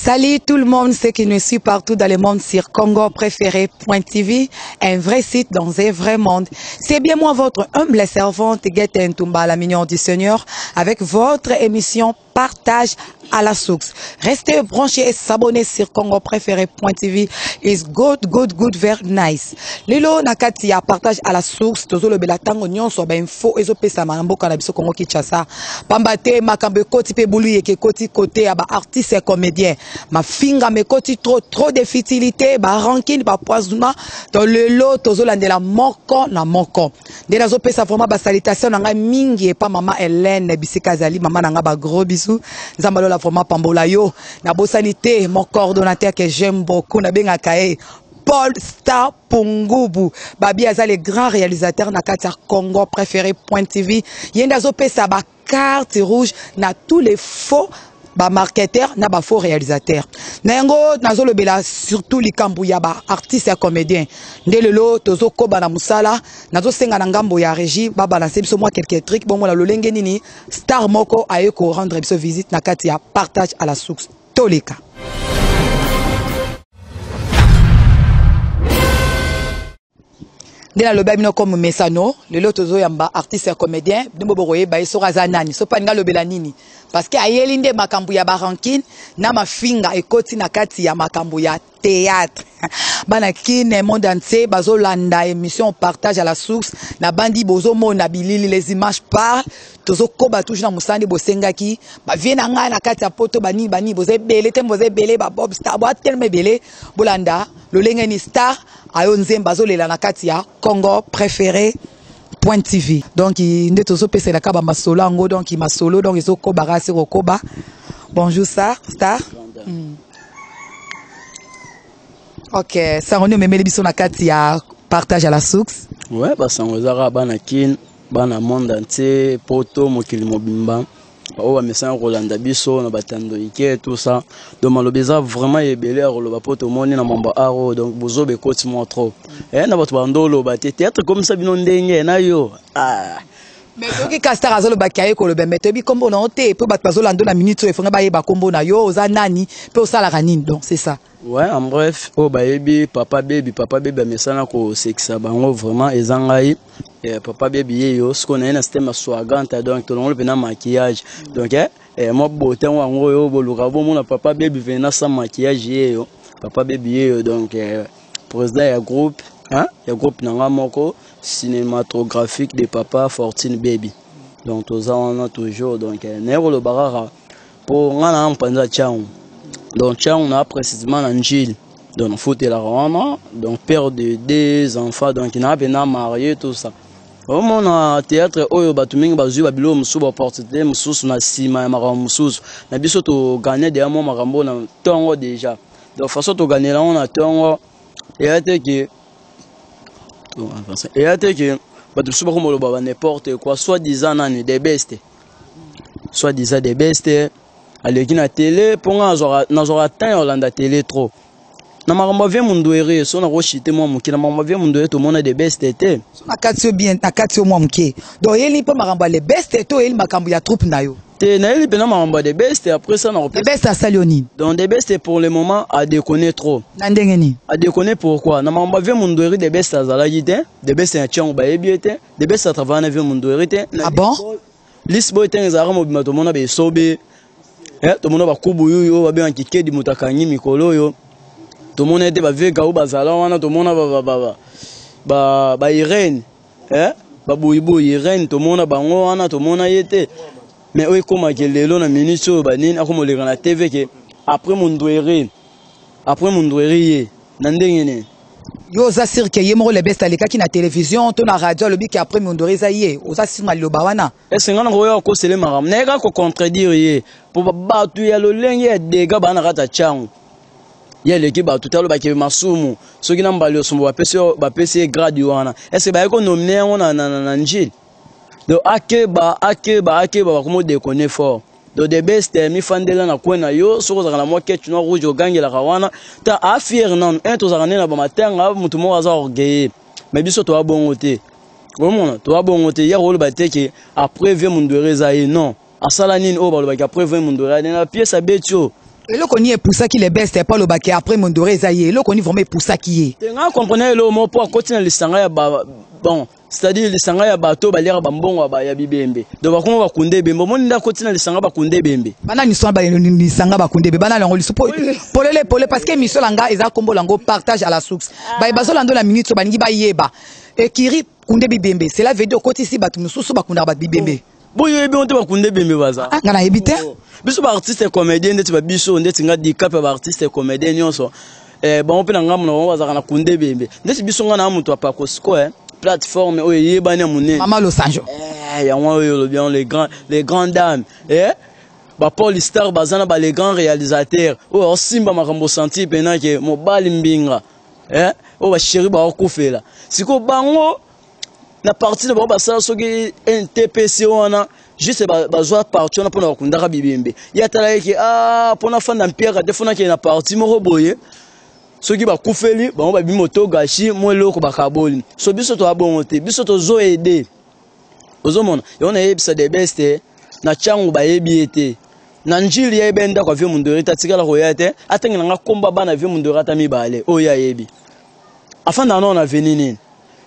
Salut tout le monde, ceux qui nous suivent partout dans le monde sur CongoPréféré.tv, un vrai site dans un vrai monde. C'est bien moi votre humble servante, Guette Ntumba, la mignon du Seigneur, avec votre émission Partage à la source. Restez branchés et s'abonnez sur CongoPréféré.tv. It's good, very nice. Lilo nakati ya partage à la source. Tozo le belatango nyonso ba info ezo pesa mambo kana biso Congo Kinshasa. Pambate makambe koti pe bulu yeke koti côté ya ba artiste et comédien. Ma finga me koti trop de futilité ba ranking ba poisonnement dans le lot tozo landela moko na moko. De nazo pesa vraiment ba salutation nanga mingi et pas maman Hélène Bisikazali mama nanga ba gros bisous. Nzambalo la vraiment pambola yo na bosanité mon coordonnateur que j'aime beaucoup na benga kae Paul Star Pungubu babi aza le grand réalisateur na kati ya CongoPréféré.tv yenda zo pesa ba carte rouge na tous les faux ba marketeur na ba faux réalisateur na yango nazo lobela surtout likambu ya ba artiste et comédien ndelelo tozo koba na musala nazo senga na ngambo ya régie ba balancer biso moi quelques trucs bon la lolenge nini star moko ayeko rendre biso visite na kati ya partage à la source toleka. Dès la lobby comme Messano, le lotozo yamba artiste et comédien, nous boboye ba isora zanani, so panga lobela nini. Parce que ayelinde makambu ya barankin, na ma finga ekoti na kati ya makambu ya théâtre. Bana kine monde entier bazo landa émission partage à la source, na bandi bozo mona bilili les images parlent, tozo koba toujours na musandi bosengaki, ba viena nga na kati ya poto bani boze belé te boze belé ba Bob Star ba tellement belé, bolanda lolenge ni star ayo nzemba zo lela na kati ya CongoPréféré.tv. Donc inde tozo pese la kaba masolo ngo donc ma solo donc izo koba rasi koba. Bonjour star. Ok, ça on est même les bisous na kati ya partage à la source. Ouais, bah ça on zara bana kin, bana monde entier, poto mokili mobimba. Oh mais ça Rolanda biso na batando ike tout ça. Donc malobeza vraiment ebelé roloba poto moni na mamba aro donc bozo be koti mo trop. Na bato bandolo ba théâtre comme ça bino ndenge na yo. Ah. Mais donc Castar azolo bakaye ko le bemete bi kombo na ote pe bato bazolando na minute e fonga ba yeba kombo na yo oza nani pe osala ranine donc c'est ça. Ouais, en bref, oh baby, papa baby, mais ça n'a qu'au sexe, bango vraiment, et zangai, papa baby, yo, ce qu'on a un système swagante, donc tout le monde vient maquillage, donc moi beauté, moi en gros, yo, bolugabo, mon papa baby vient sans maquillage, yo, papa baby, donc président y a groupe, hein, y a groupe nanga moko cinématographique de papa Fortune baby, donc tous on a toujours, donc néro le barara pour ngana mpanza chang. Donc, on a précisément l'Angile. Donc, faut la rendre. Donc, père de deux enfants. Donc, il a bien marié, tout ça. Au moment où théâtre, oh, batuming, bazu, babilo, moussou, opportunité, moussou, na sima, maram, moussou. Na biso, to gagné des mots, marambo, na tongo déjà. Donc, façon, to gagné là, on a tongo. Et à te que. Et à te que. Batumsou, baromo, baba, n'importe quoi. Soit disant, nani, des bestes. Soit disant, des bestes. Allez, qui na télé, pour n'aura temps Hollande télé trop. Na maramba vient mon douéré, son rochité moi mouki, na maramba vient mon douéré, tout le monde a des bestes été. Na katio bien, na katio moi mouki. Donc il n'y pas maramba les bestes et tout, il m'a cambié à troupe na yo. Te na il pena maramba des bestes et après ça na repère. Des bestes à Salionine. Donc des bestes pour le moment à déconner trop. Nandengeni. À déconner pourquoi? Na maramba vient mon douéré des bestes à Zalagité, des bestes à Tchang ba ebiete, des bestes à Travana vient mon douéré. Ah bon? Lisboy ten zara mo bimato mona be sobe. Tout le monde va couper, va bien quitter du mutakanyi mikolo yo. Tout le monde était vega ou bazala wana, tout le monde ba Irène, ba bouyibou Irène, tout le monde bango wana, tout le monde était. Mais oui comme que lelo na ministre ba nini akomo le na TV que après mon douéré nandengene. Yo za cirque yemro le best aleka ki na télévision to na radio lobi ki après mon doreza yé oza singa loba wana est-ce ngana ngoyo ko sele maram nega ko contredire yé pour ba tu ya lo lenge dega bana kata changu ya leki ba tout à ba ke masumu so ki na mbali so ba pese grade wana est-ce ba ko nominer on na njil donc akeba ba ko déconner fort. Donc des bestes mi fandela na kwena yo soko za na moke tu no rouge ogangela kawana ta afier non un to za na ba matanga mutu mo za orgueil mais biso to abongote vraiment to abongote ya rolo bateke après 20 mun de rezaï non asala nini o ba lo ba après 20 mun de rezaï na pièce abetio Et là, on y est pour ça qu'il est best, c'est pas le bac après mon doré, ça y est. Là, on y vraiment pour ça qui est. Tu comprenez le mot pour continuer les sangs, bon, c'est-à-dire les sangs à bateau, balir bambon, ya bibembe. Donc, comment va kunde bembe? Mon n'a continué les sangs à kunde bembe. Bana ni soin ni sanga ba kunde bana la ngoli pour les parce que miso langa eza kombo lango partage à la source. Ba bazo lando la minute so bangi ba yeba. Et kiri kunde bibembe, c'est la vidéo côté ici batu mususu ba kunda ba bibembe. Boyo yebi on te ba kunde bembe baza. Ngana ebite? Biso ba artiste comédien ndeti ba biso ndeti nga dikap ba artiste comédien nyonso. Ba on pe na ngamu na baza na kunde bembe. Ndeti biso nga na mutu apa kosko plateforme oyo yebani munene. Mama Los Angeles. Ya moi oyo bien les grandes dames. Ba Paul Star bazana ba les grands réalisateurs. O simba makambo senti pena ke mobali mbinga. O ba chéri ba okufela. Siko bango na partie de ba sala soki NTPC wana juste ba zoa partie on pona kundaka bibembe. Ya tala ke pona fanda mpia te fona ke na partie mo boye. Soki ba kufeli bango ba bimoto gashi mo loko ba kaboli. So biso to abongote, biso to zo aider. Ozomona, yona yebisa de beste na changu ba yebiete. Na njili ya ebenda kwa vie mundori tatikala ko yate, atengela nga komba bana vie mundori ata mibale. Oya yebi. Afanda non na venini.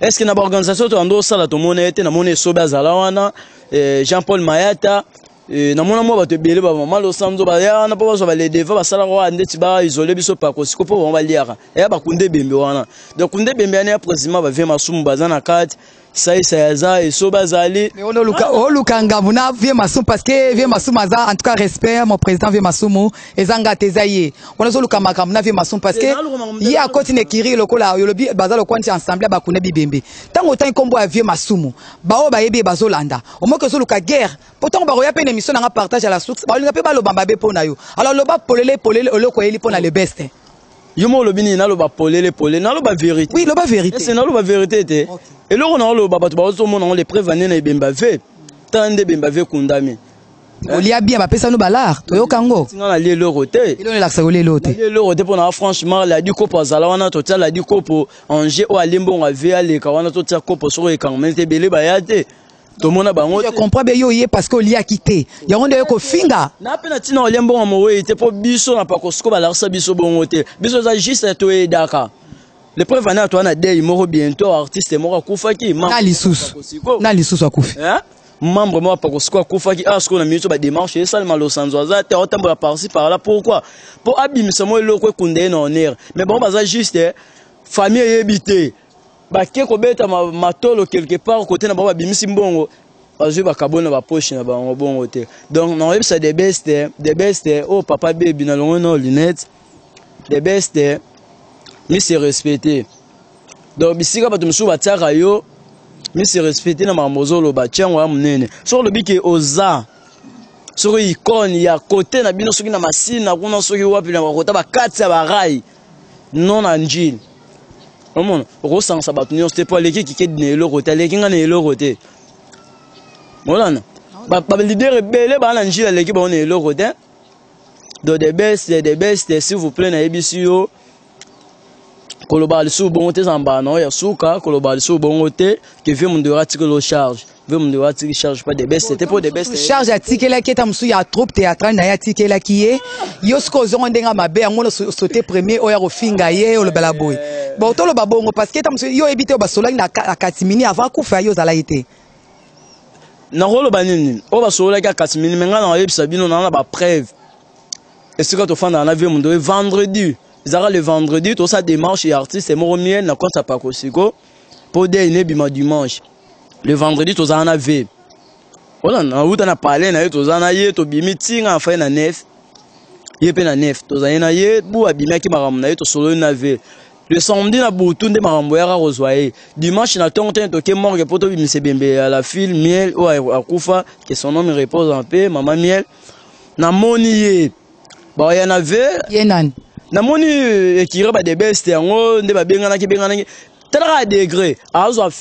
Est-ce que na ba organisation to ando sala to mona ete na mona soba zala wana Jean-Paul Mayata na mona mo ba te bele ba Mama Los Angeles ba ya na pa ba le deva ba sala ko ande ti ba isolé biso pa ko siko po ba liaka. Ya ba kunde bembe wana. Donc kunde bembe ani président ba vie masumu bazana kati ça yaza et soba zali. Mais on luka ngabuna vie masumu parce que vie masumu aza en tout cas respect mon président vie masumu ezanga tezaye. On zo luka makamuna vie masumu parce que yi a continue kiri lokola yolobi bazalo kwanti ensemble ba kunde bibembe. Tango tan kombo a vie masumu ba o ba yebi bazolanda. Au moins que zo luka guerre. Pourtant ba roya pe émission na partage à la source. Ba linga pe ba lo bamba be pona yo. Alors lo ba polele oloko eli pona le best. Yomo lobini na lo ba polele na lo ba vérité. Oui, lo ba vérité. C'est na lo ba vérité te. Et là on a lo ba bato ba zo mona on les prévenir na bemba ve. Tande bemba ve kundami. Olia bien ba pesa no balar. Toyo kango. Singa na lelo roté. Il on la xagolé loté. Lelo roté pona franchement la di kopo zala wana total la di kopo Angers o alimbo nga ve ale ka wana total kopo so e kan mente bele ba yate. Je comprends bien yo parce que li a quitté. Ya on de ko finga. Na pena tina olembo mo we te po biso na pa ko sko ba la sa biso bongo te. Biso za juste to e daka. Le preuve na to na day moro bientôt artiste moro kufaki na lisusu akufi. Membre moi pa ko sko kufaki asko na mito ba démarche et salement Los Angeles za te otambola par-ci par là pourquoi? Pour abimisa mo loko kunde na honneur. Mais bon baza juste famille yebité. Bake ko beta matolo quelque part côté na ba bimisi mbongo bazui bakabona ba poche na ba bongo te. Donc na websa de best oh papa baby na longo no lunette de best mi se respecter. Donc bisika ba tumsu ba tsaka yo mi se respecter na mamozolo ba tchango ya munene. Sur le biki oza sur icône ya côté na bino soki na masina kuna soki wapi na kota ba katsa ba rai non anjil. Omon rosansa batunyo c'était pas l'équipe qui est le côté l'équipe nga ne le côté voilà ba leader belé ba na njila l'équipe on est le côté donc des best s'il vous plaît na ebisio kolobali sou bongote zamba no ya suka kolobali sou bongote que veut mon de article au charge veut mon de article charge pas des best c'était pour des best charge article là qui est amsu ya troupe théâtrale na ya article là qui est yosko zo ndenga mabe yango sauter premier oya rofinga ye o le bala boy bon to lo babongo parce que tamsu yo ebité ba sola na katimini avant kufa yo zala été na rolo banini o ba sola ka katimini menga na yebisa bino na ba preuve et ce que to fanda na vie mon de vendredi Zara le vendredi, tout ça démarche et artiste et mon miel n'a compte pas kosiko pour des inébima dimanche. Le vendredi, tout ça en avait. Voilà, on a parlé, on a tout ça en a tout bimiting en fait na nef. Il est na nef, tout ça en a yé, bou abimé qui m'a ramené tout solo n'avait. Le samedi na bouton de maramboyara rosoyer. Dimanche na tonton toqué mort pour to bimse bembe à la file miel ou à Koufa que son nom repose en paix, maman miel. Na monier. Bah il y en avait. Yenan. Namoni ekira ba de best yango nde ba bengana tala degré azwa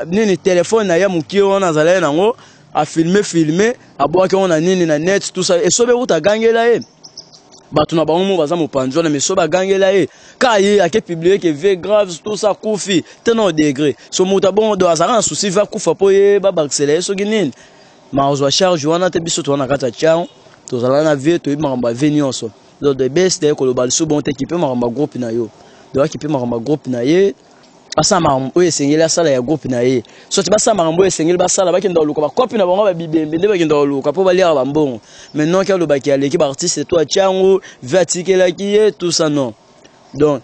nini téléphone na ya mukio wana zala nango a filmer aboaka ona nini na net tout ça et sobe uta gangela e batu na bango baza mopanzo na mesoba gangela e ka ye ake publier que v grave tout ça kufi teno degré so muta bon do azara na souci va kufa po ye ba accélérer so ginini ma ozwa charge wana te biso to na kata chao tozala na vie to maramba venionso donc the best est que le bal bon équipé maramba groupe na yo donc équipé maramba groupe na ye asa maramba o esengeli asala ya groupe na ye so ti basa maramba o esengeli basala bakenda luka ba copie na bango ba bibembe nde bakenda luka po balia ba mbongo maintenant que le baki aleki ba artiste toi tiango vatikela ki ye tout ça non donc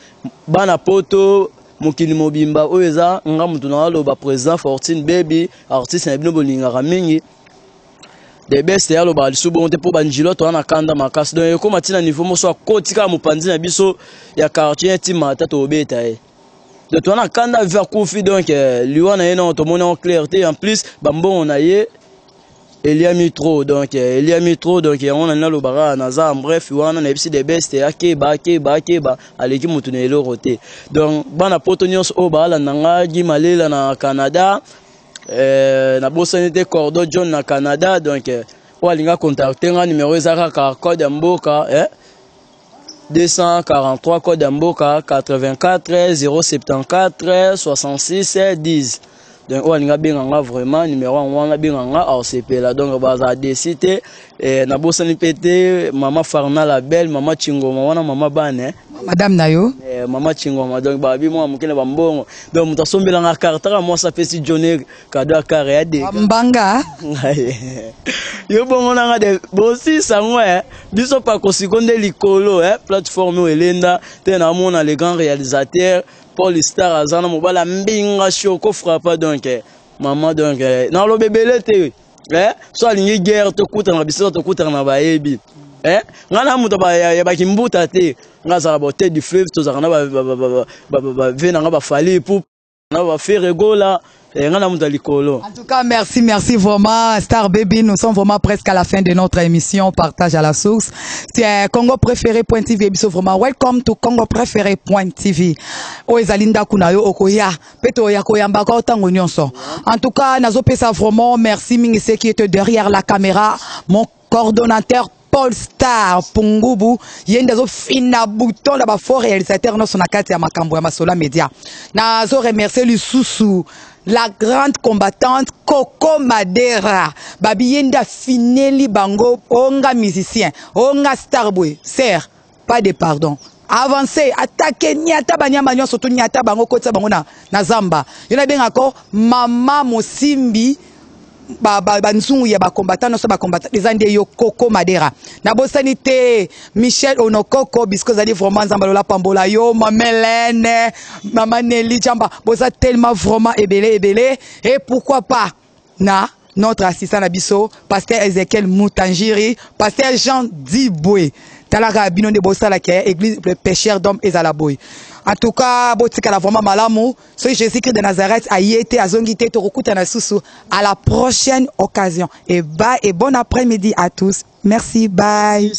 bana poto mokili mobimba o eza nga mutu na lo ba président Fortune baby artiste na bino bolinga mingi de best ya lo ba lisubo te po banjilo to na kanda makasi donc ko matina niveau moso akotika mopanzi na biso ya quartier timata to beta e de to na kanda vers Kofi donc liwa na yena to mona en clarté en plus bambon on a ye Elia Mitro donc on a lo bara na za bref wana na bisi de best ya keba aleki mutu na elo roté donc bana potonios o bala nanga gi malela na Canada na bosanité cordo John na Canada donc walinga contacter nga numéro ezaka code ya mboka 243 code ya mboka 84 074 66 10 donc walinga benganga vraiment numéro wana benganga RCP là donc baza décité na bosanité mama Farna la belle mama Chingoma wana mama bane madame nayo mama Chingoma donc babi moi mukina bambongo donc mutasombela nga carte moi ça pesi Johnny cadeau carré ya de mbanga yo bongo nga de bosi sangwe biso pa kosikonde likolo plateforme elenda te na mona les grands réalisateurs Paul Star azana mobala mbinga shoko frappa donc maman donc na lo bebele te so alingi guerre to kuta na biso to kuta na baebi ngana muto ba ya bakimbuta te ngaza ba tête du fleuve to zakana ba vena nga ba fali pour na ba faire rigola en tout cas, merci vraiment, Star Baby. Nous sommes vraiment presque à la fin de notre émission Partage à la source. C'est Congo Préféré.tv. Vraiment, welcome to Congo Préféré.tv. Oezalinda kunayo okoya. Peto ya koyamba ko tango nyonso. En tout cas, nazo pesa vraiment merci Mingise qui était derrière la caméra, mon coordonnateur Paul Star Pungubu yendazo fina bouton là-bas fort réalisateur non sonakati ya makambo ya masola media. Nazo remercier Lususu la grande combattante Coco Madera babi yenda fineli bango onga musicien onga starboy sir pas de pardon avancez attaquer nyata banyama nyo surtout nyata bango kotsa bango na zamba yona benga ko mama Mosimbi banzungu ya bakombatant no so bakombatant les ande yo Coco Madera na bosanité Michel Onokoko bisco zali vraiment nzambalola pambola yo mamelene mama Nelly Jamba bosa tellement vraiment ebele et pourquoi pas na notre assistant Nabiso pasteur Ezekiel Moutanjiri pasteur Jean Diboué talaka bino de bosala ke église le pécheur d'homme ezalaboy. En tout cas, botikala vraiment malamu. So Jésus-Christ de Nazareth a yété à zongité to rokuta na susu. À la prochaine occasion. Et bye et bon après-midi à tous. Merci, bye.